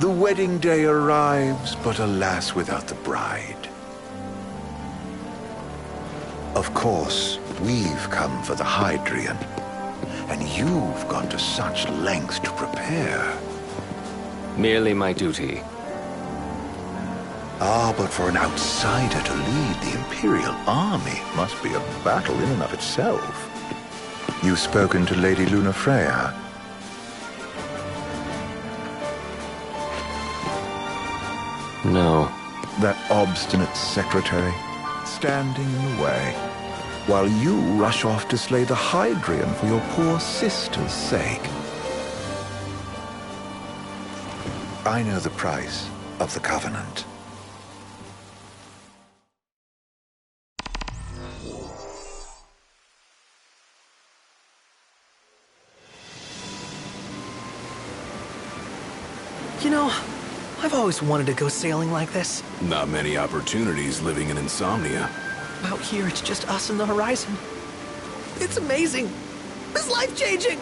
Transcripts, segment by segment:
The wedding day arrives, but alas, without the bride. Of course, we've come for the Hydrian, and you've gone to such lengths to prepare. Merely my duty. Ah, but for an outsider to lead the Imperial army must be a battle in and of itself. You've spoken to Lady Lunafreya? No. That obstinate secretary, standing in the way, while you rush off to slay the Hydrian for your poor sister's sake. I know the price of the Covenant. You know, I've always wanted to go sailing like this. Not many opportunities living in Insomnia. Out here, it's just us and the horizon. It's amazing. It's life-changing.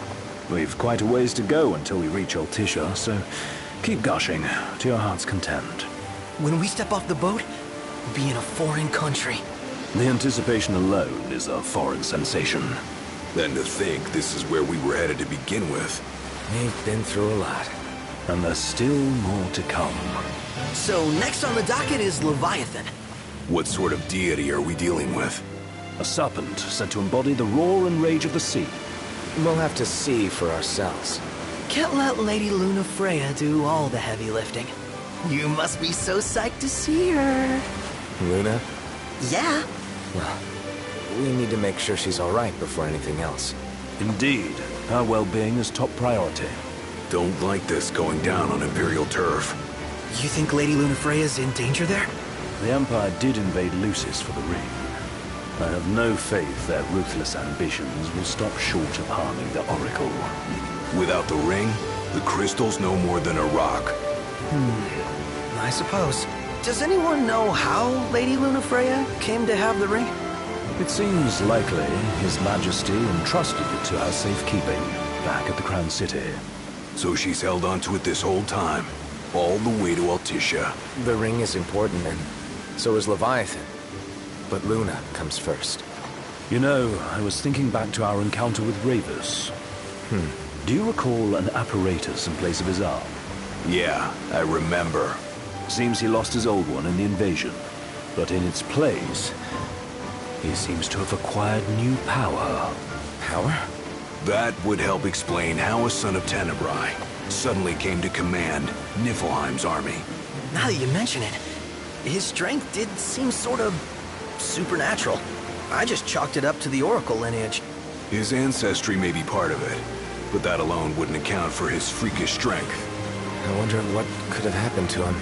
We've quite a ways to go until we reach Altisha, so keep gushing to your heart's content. When we step off the boat, we'll be in a foreign country. The anticipation alone is a foreign sensation. Then to think this is where we were headed to begin with. We've been through a lot. And there's still more to come. So next on the docket is Leviathan. What sort of deity are we dealing with? A serpent said to embody the roar and rage of the sea. We'll have to see for ourselves. Can't let Lady Lunafreya do all the heavy lifting. You must be so psyched to see her. Luna? Yeah. Well, we need to make sure she's all right before anything else. Indeed, her well-being is top priority. Don't like this going down on Imperial turf. You think Lady Lunafreya's in danger there? The Empire did invade Lucis for the ring. I have no faith their ruthless ambitions will stop short of harming the Oracle. Without the ring, the crystal's no more than a rock. I suppose. Does anyone know how Lady Lunafreya came to have the ring? It seems likely His Majesty entrusted it to her safekeeping back at the Crown City. So she's held onto it this whole time, all the way to Altisha. The ring is important, and so is Leviathan. But Luna comes first. You know, I was thinking back to our encounter with Ravus. Do you recall an apparatus in place of his arm? Yeah, I remember. Seems he lost his old one in the invasion. But in its place, he seems to have acquired new power. Power? That would help explain how a son of Tenebrae suddenly came to command Niflheim's army. Now that you mention it, his strength did seem sort of supernatural. I just chalked it up to the Oracle lineage. His ancestry may be part of it, but that alone wouldn't account for his freakish strength. I wonder what could have happened to him.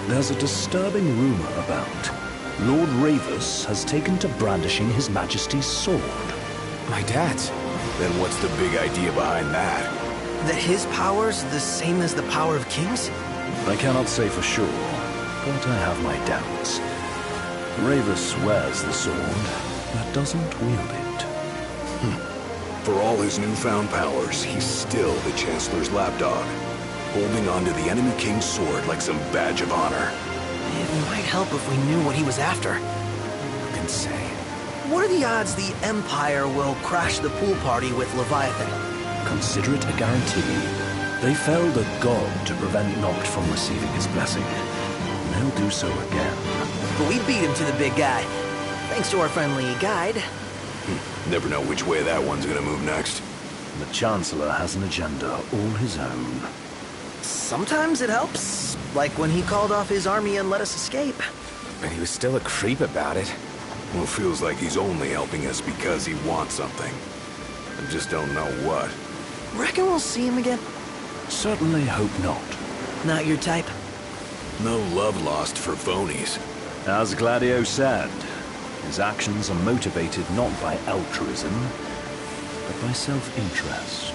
There's a disturbing rumor about Lord Ravus has taken to brandishing His Majesty's sword. My dad's. Then what's the big idea behind that? That his power's the same as the power of kings? I cannot say for sure, but I have my doubts. Ravus wears the sword, but doesn't wield it. For all his newfound powers, he's still the Chancellor's lapdog, holding onto the enemy king's sword like some badge of honor. It might help if we knew what he was after. Who can say? What are the odds the Empire will crash the pool party with Leviathan? Consider it a guarantee. They felled a god to prevent Noct from receiving his blessing. They'll do so again. But we beat him to the big guy, thanks to our friendly guide. Never know which way that one's gonna move next. The Chancellor has an agenda all his own. Sometimes it helps, like when he called off his army and let us escape. But he was still a creep about it. Well, feels like he's only helping us because he wants something. I just don't know what. Reckon we'll see him again? Certainly hope not. Not your type? No love lost for phonies. As Gladio said, his actions are motivated not by altruism, but by self-interest.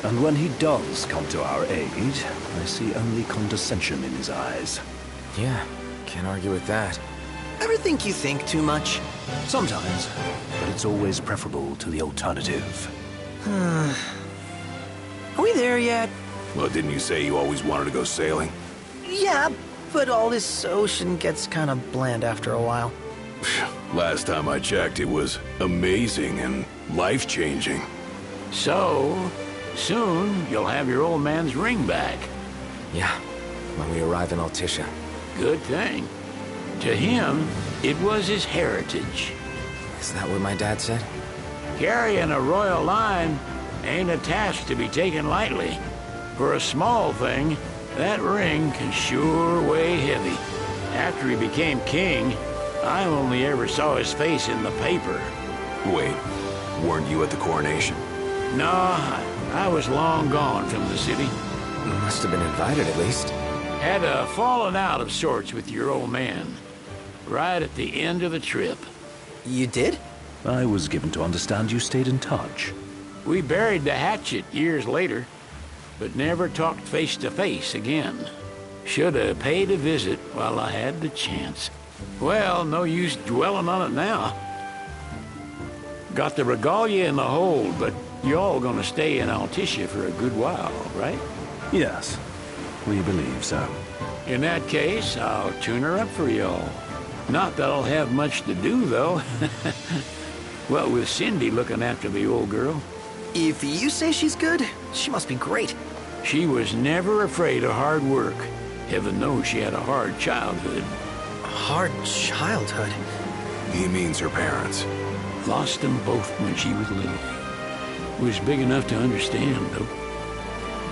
And when he does come to our aid, I see only condescension in his eyes. Yeah, can't argue with that. Ever think you think too much? Sometimes, but it's always preferable to the alternative. Are we there yet? Well, didn't you say you always wanted to go sailing? Yeah, but all this ocean gets kind of bland after a while. Last time I checked, it was amazing and life-changing. So, soon you'll have your old man's ring back. Yeah, when we arrive in Altissia. Good thing. To him, it was his heritage. Is that what my dad said? Carrying a royal line ain't a task to be taken lightly. For a small thing, that ring can sure weigh heavy. After he became king, I only ever saw his face in the paper. Wait, weren't you at the coronation? No, I was long gone from the city. You must have been invited at least. Had a falling out of sorts with your old man. Right at the end of the trip. You did? I was given to understand you stayed in touch. We buried the hatchet years later, but never talked face to face again. Should have paid a visit while I had the chance. Well, no use dwelling on it now. Got the regalia in the hold, but y'all gonna stay in Altissia for a good while, right? Yes, we believe so. In that case, I'll tune her up for y'all. Not that I'll have much to do, though. What with Cindy looking after the old girl. If you say she's good, she must be great. She was never afraid of hard work. Heaven knows she had a hard childhood. Hard childhood. He means her parents. Lost them both when she was little. Was big enough to understand, though.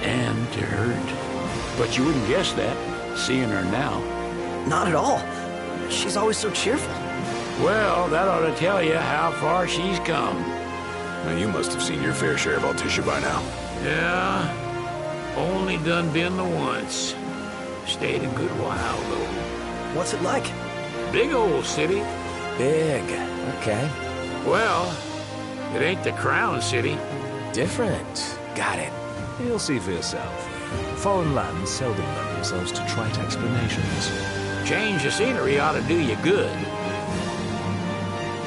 And to hurt. But you wouldn't guess that, seeing her now. Not at all. She's always so cheerful. Well, that ought to tell you how far she's come. Now, you must have seen your fair share of Altissia by now. Yeah, only done been the once. Stayed a good while, though. What's it like? Big old city. Big. Okay. Well, it ain't the Crown City. Different. Got it. You'll see for yourself. Foreign lands seldom lend themselves to trite explanations. Change of scenery ought to do you good.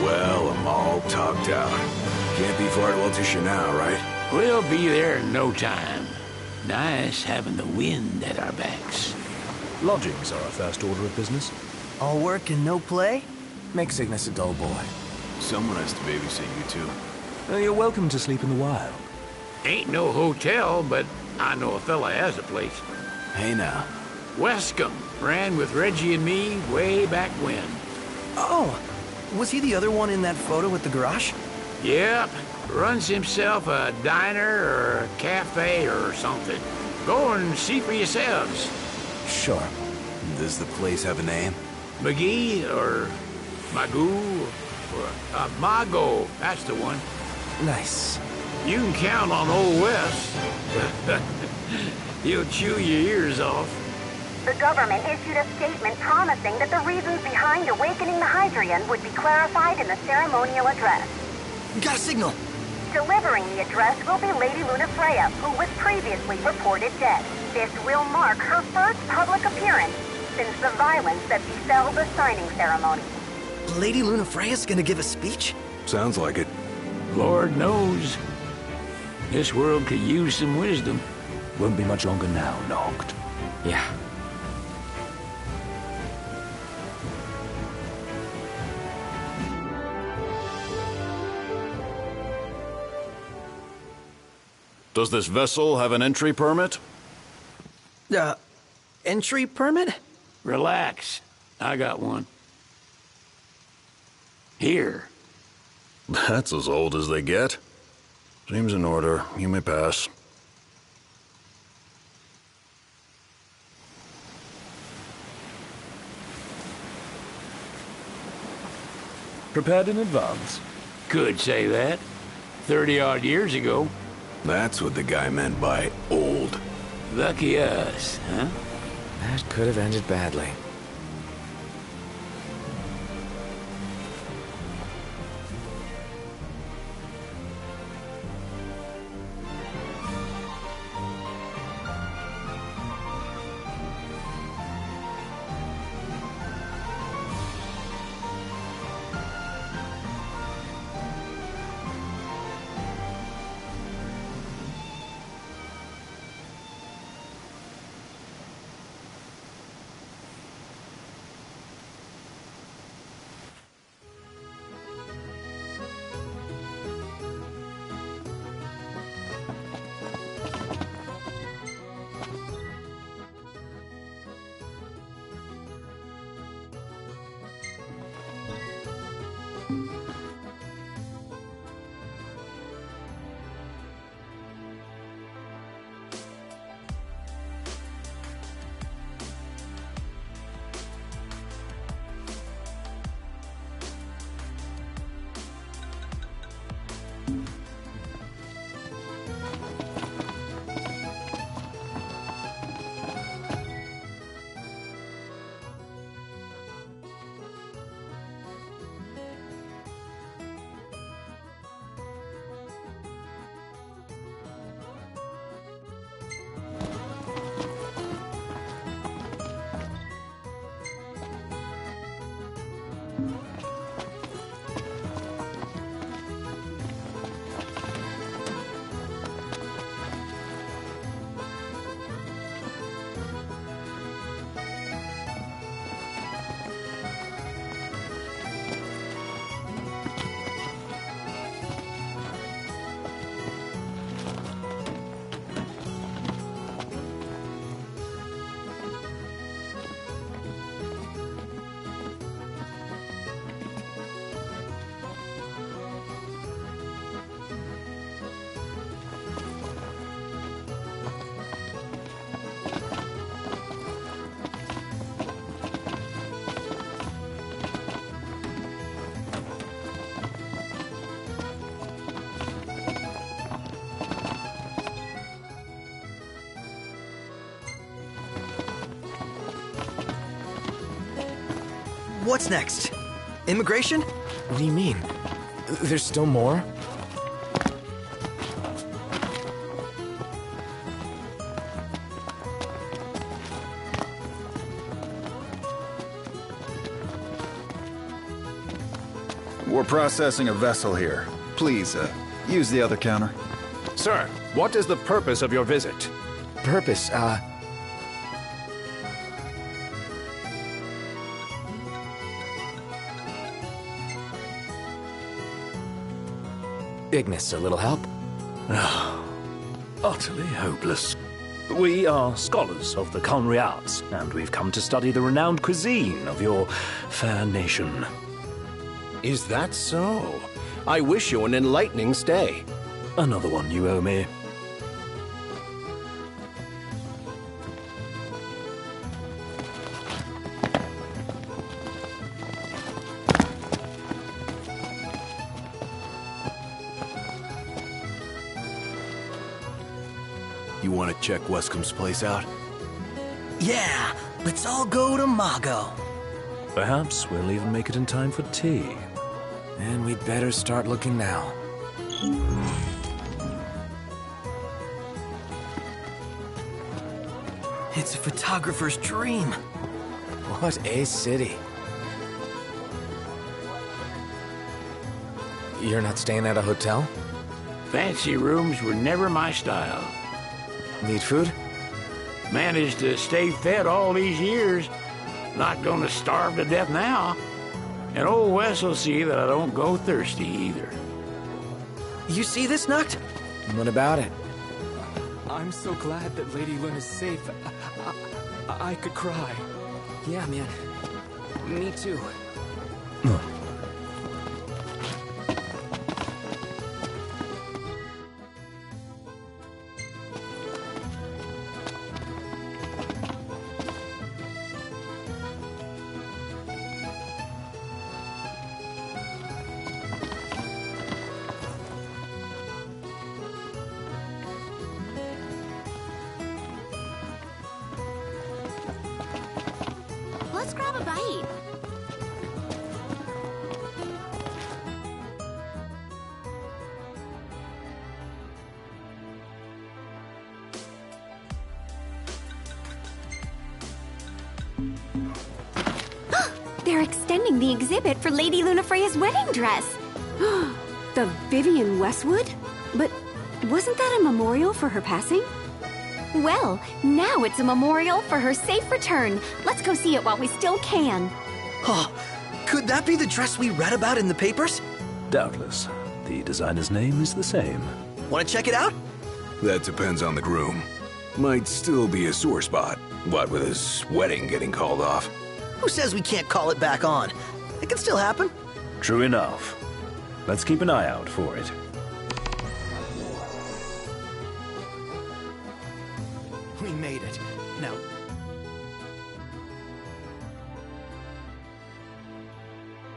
Well, I'm all talked out. Can't be far to Altissia now, right? We'll be there in no time. Nice having the wind at our backs. Lodgings are our first order of business. All work and no play? Make Cygnus a dull boy. Someone has to babysit you, too. You're welcome to sleep in the wild. Ain't no hotel, but I know a fella has a place. Hey, now. Wescombe ran with Reggie and me way back when. Oh, was he the other one in that photo with the garage? Yep, runs himself a diner or a cafe or something. Go and see for yourselves. Sure. Does the place have a name? McGee or Magoo or Mago, that's the one. Nice. You can count on Old West. He'll chew your ears off. The government issued a statement promising that the reasons behind awakening the Hydrian would be clarified in the ceremonial address. Got a signal. Delivering the address will be Lady Luna Freya, who was previously reported dead. This will mark her first public appearance since the violence that befell the signing ceremony. Lady Luna Freya's gonna give a speech? Sounds like it. Lord knows. This world could use some wisdom. Won't be much longer now, Noct. Yeah. Does this vessel have an entry permit? Entry permit? Relax. I got one. Here. That's as old as they get. Seems in order. You may pass. Prepared in advance? Could say that. 30-odd years ago. That's what the guy meant by old. Lucky us, huh? That could have ended badly. What's next? Immigration? What do you mean? There's still more? We're processing a vessel here. Please, use the other counter. Sir, what is the purpose of your visit? Purpose, Ignis, a little help? Utterly hopeless. We are scholars of the culinary arts, and we've come to study the renowned cuisine of your fair nation. Is that so? I wish you an enlightening stay. Another one you owe me. You want to check Wescomb's place out? Yeah, let's all go to Mago. Perhaps we'll even make it in time for tea. And we'd better start looking now. It's a photographer's dream. What a city. You're not staying at a hotel? Fancy rooms were never my style. Need food? Managed to stay fed all these years. Not gonna starve to death now. And old Wes will see that I don't go thirsty either. You see this, Nuct? What about it? I'm so glad that Lady Luna's safe. I could cry. Yeah, man. Me too. Let's grab a bite. They're extending the exhibit for Lady Lunafreya's wedding dress. The Vivian Westwood? But wasn't that a memorial for her passing? Well, now it's a memorial for her safe return. Let's go see it while we still can. Oh, could that be the dress we read about in the papers? Doubtless. The designer's name is the same. Want to check it out? That depends on the groom. Might still be a sore spot. What with his wedding getting called off? Who says we can't call it back on? It can still happen. True enough. Let's keep an eye out for it. We made it. Now...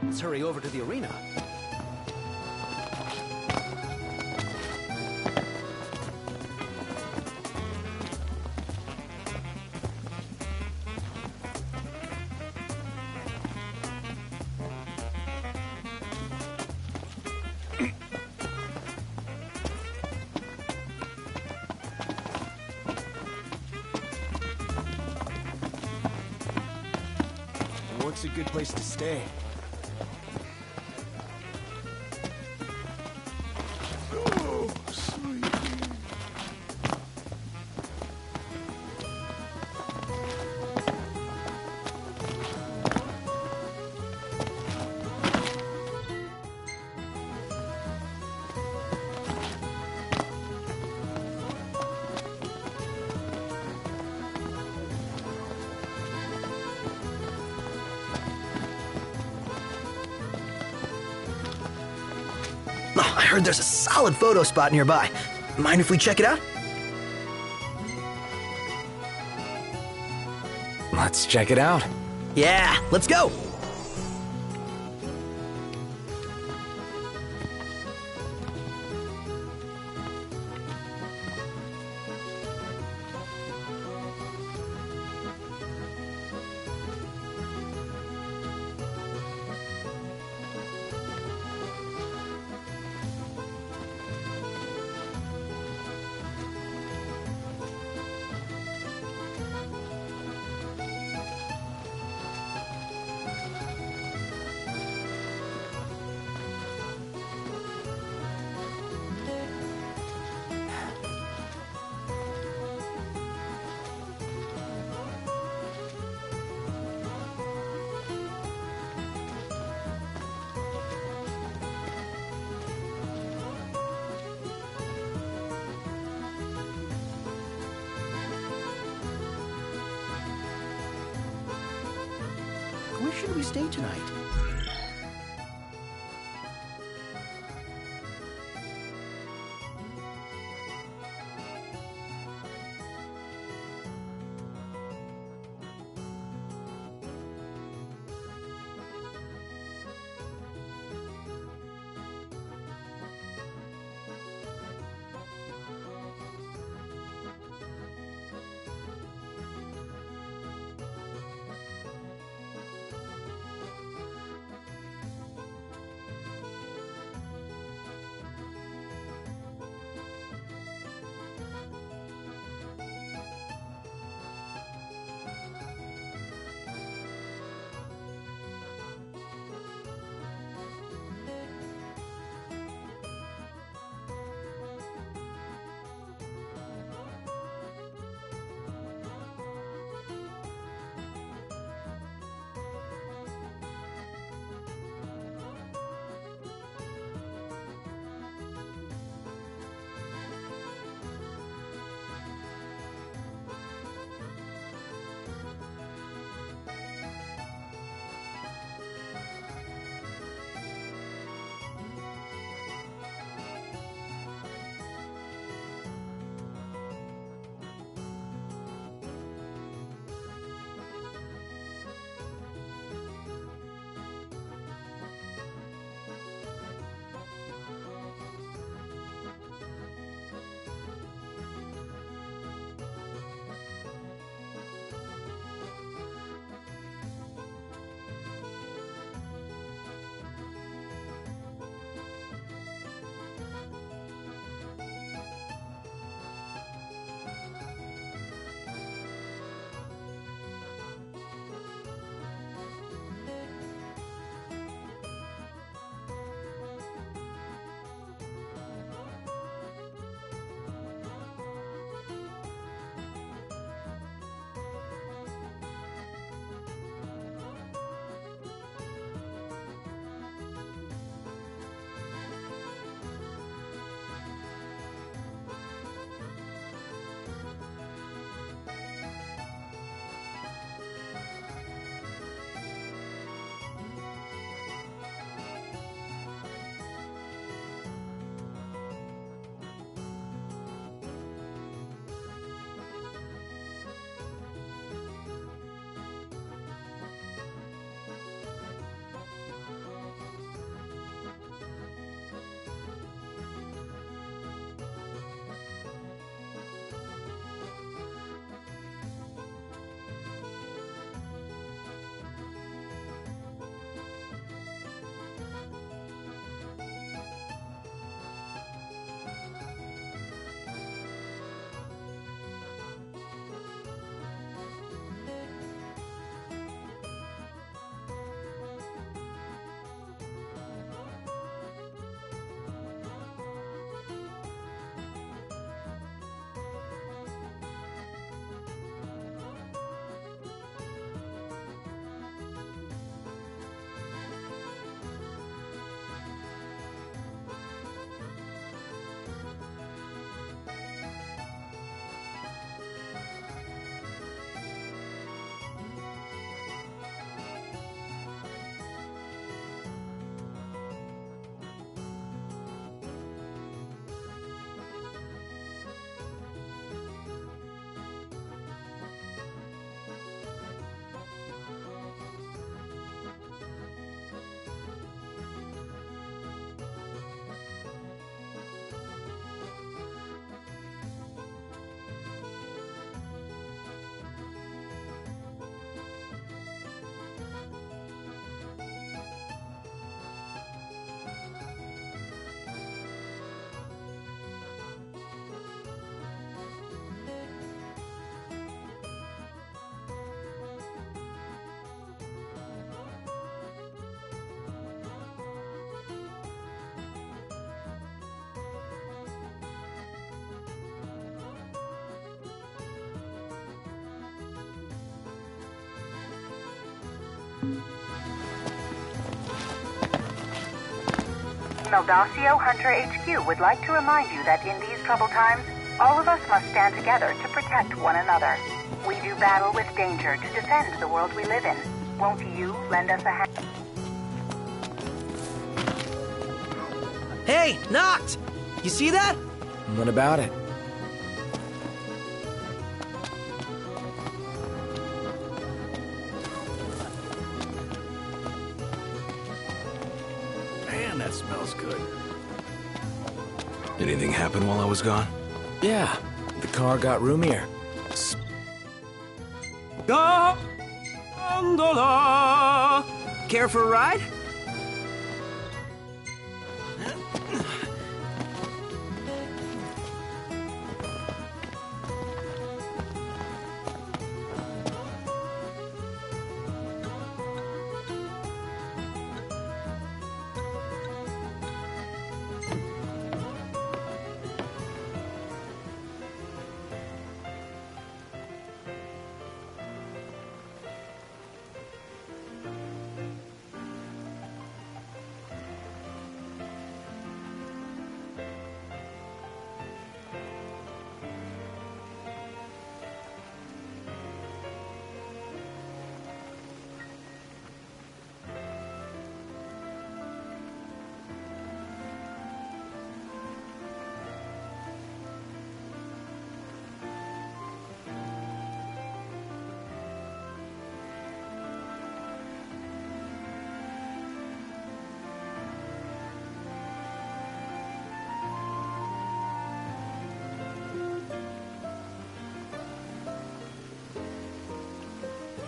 let's hurry over to the arena. What's a good place to stay? Oh, I heard there's a solid photo spot nearby. Mind if we check it out? Let's check it out. Yeah, let's go! Where should we stay tonight? Meldacio Hunter HQ would like to remind you that in these troubled times, all of us must stand together to protect one another. We do battle with danger to defend the world we live in. Won't you lend us a hand? Hey, Noct! You see that? What about it? Man, that smells good. Anything happen while I was gone? Yeah, the car got roomier. Gondola! Care for a ride?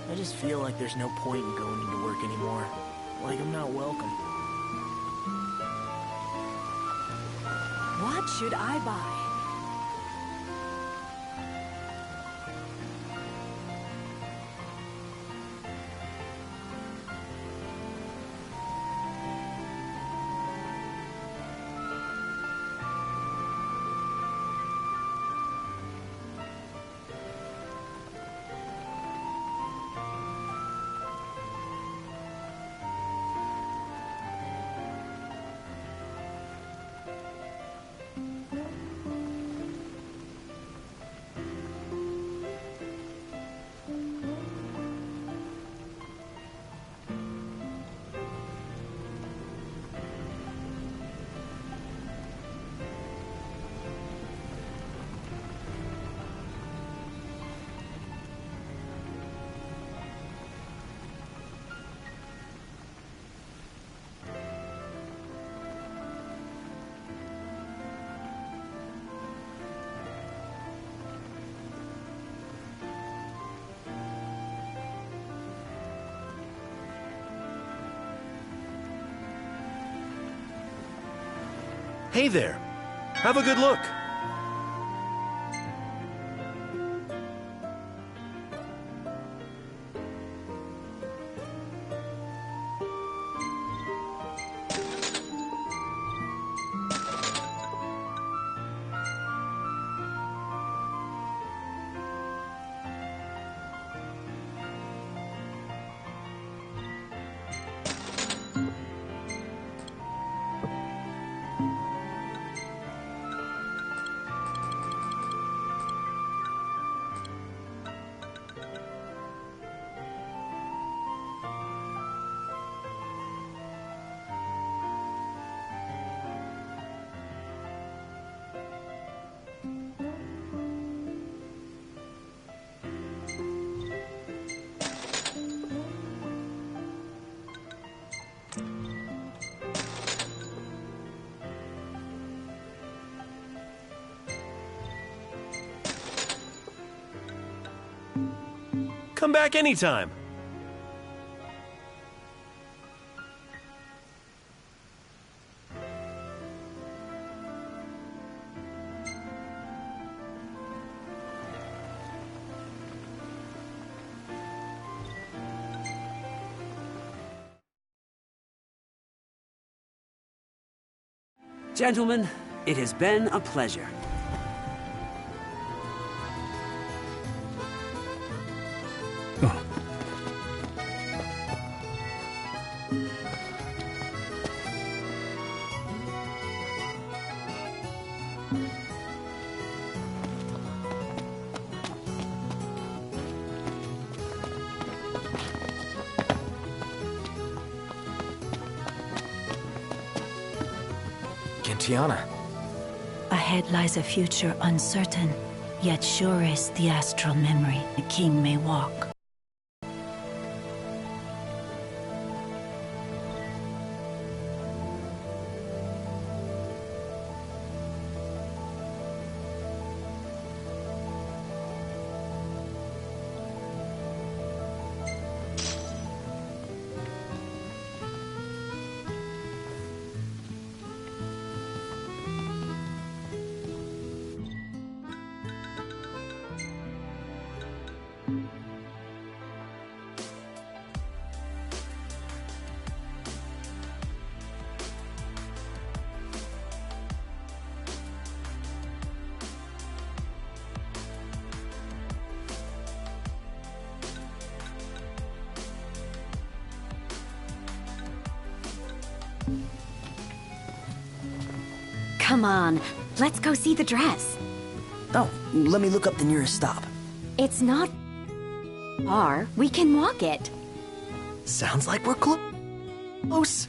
I just feel like there's no point in going into work anymore. Like I'm not welcome. What should I buy? Hey there. Have a good look. Come back anytime. Gentlemen, it has been a pleasure. And Tiana? Ahead lies a future uncertain, yet sure is the astral memory the king may walk. Come on, let's go see the dress. Oh, let me look up the nearest stop. It's not far. We can walk it. Sounds like we're close.